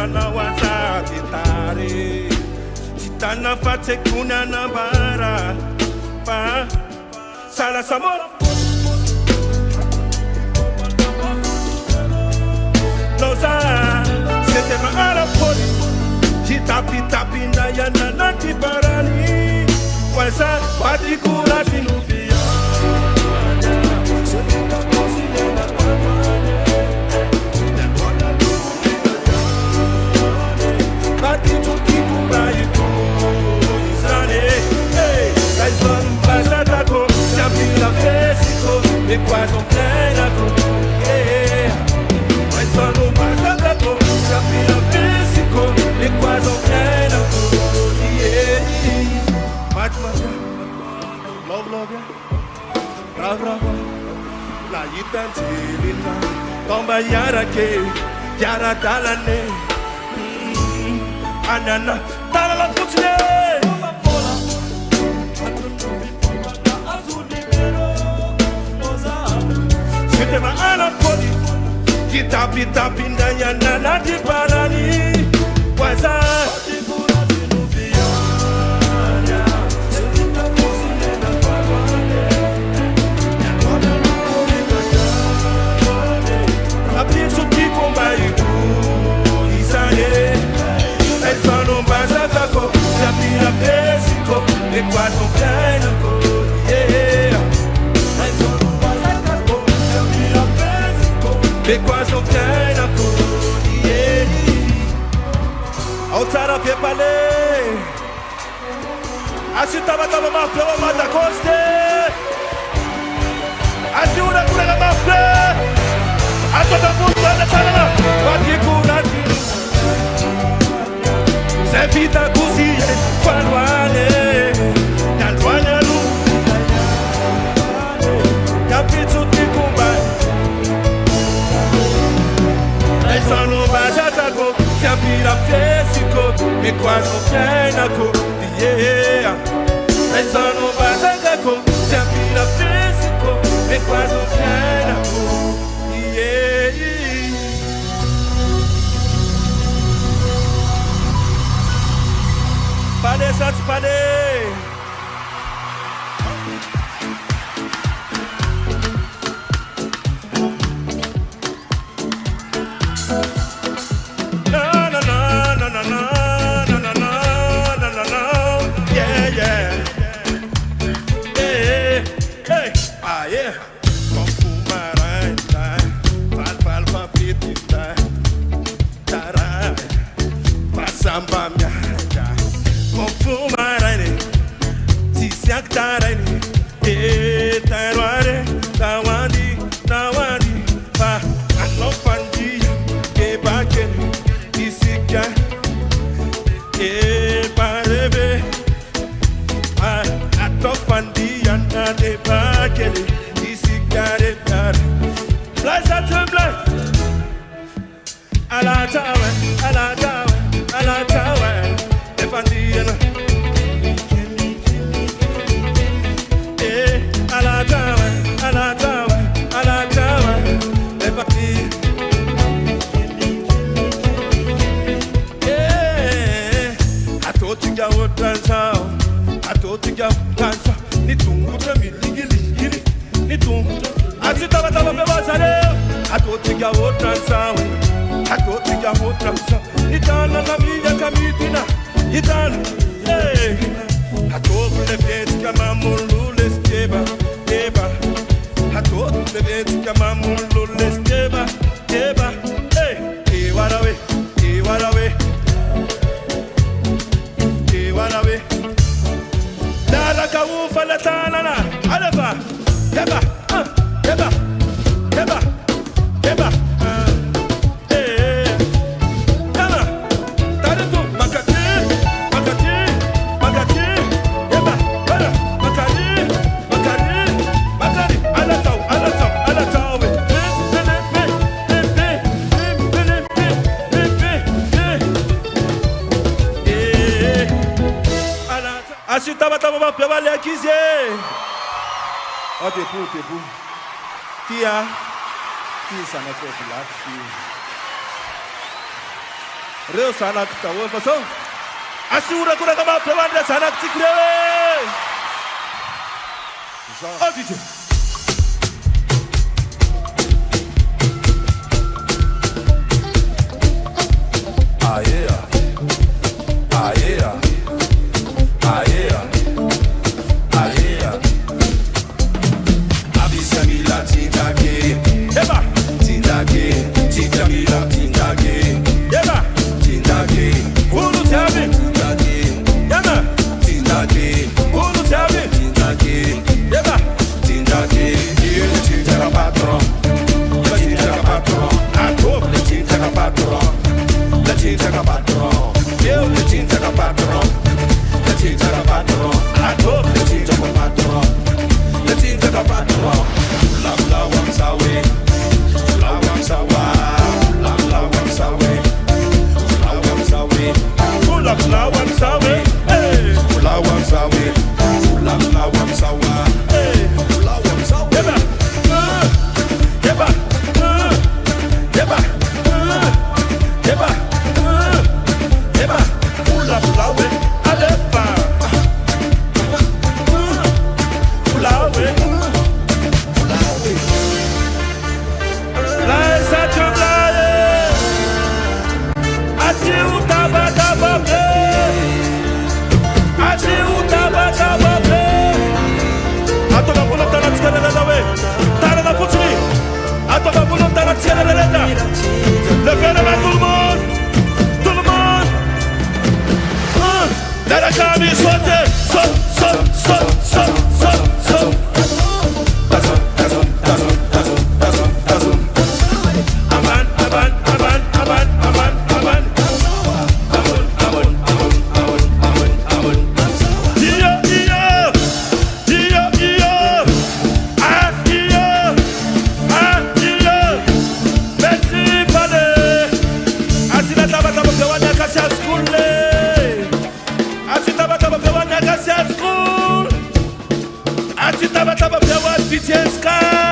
tana wazazi tare titana fate kuna nambara pa sala samora loza c'était ma arapoli tapi na yana nati barani waza patikula sinufia les poisons pleins la côte, mais ça nous passe à la côte, ça fait la Mexico, les poisons pleins la côte, love, bravo, la yitantilina, tomba yara ke, yara talane, anana, talala putine. C'était ma anapoli, qui tapi ndanya na di parani, waza. Apri su ti combai tu, isane, elles sont en bas à taco, tapi la Mexico, les poissons pleins de côte, yeah. Les poissons pleins d'un collier. Outside of your palais. Asitaba taba mafle o Madaghost. Asiuna kula mafle. Atota puta de tala. Wati kurati. C'est vite à cousiller. Falwane. Yalwane alu. Yapitsu tikumbai. Elles sont bas à ta côte, c'est pire la Mexico, mes poissons pleins à côte, yeah. Elles sont bas à ta côte, c'est pire la Mexico, mes poissons pleins à côte, yeah. Pas des sats, pas des. Oh, t'es beau. Qui a? Qui ça n'a pas fait là? Reo sana kitawe façon. Asura kuna kama pewanda sana kitikrewe. Oh DJ. Ah yeah. Ah yeah. Ah yeah. Ah yeah. Abisamila tindake. Eba. Tindake. Tindamila tindake. Eba. Tindake. Ulu tabi. Tindake. Eba. Tindake. Ulu tabi. Tindake. Eba. Tindake. Il tindaka patron. Le tindaka patron. Atop le tindaka patron. Le tindaka patron. Eu le tindaka patron. Le tindaka patron. Atop le tindaka patron. Le tindaka patron. La la wam sawe. La wam sawa. La la wam sawe. La wam sawe. La la wam sawe. Hey. La wam sawe. La la wam sawa. Hey. La wam sawe. Yeba. Yeba. Yeba. Yeba. Yeba. La la we. Adepa. La we. La esa chomlaye. Asi utabata babe. Asi utabata babe. Atoka pulo tana tsikana na we. Tana na putri. Atoka pulo tana tsikana na lenda. Levez la main tout le monde. Tout le monde. Dans la cabine, sautez. Saute, saute, saute, saute, saute, saute. Aman, aman, aman, aman, aman, aman. Aman, aman, aman, aman, aman, aman. Iyo, iyo. Iyo, iyo. Ah, iyo. Ah, iyo. Merci, Pade. Asina tabata mpewana kasi ya skule. Asina tabata mpewana kasi ya skule. Asina tabata mpewana DJ Sky.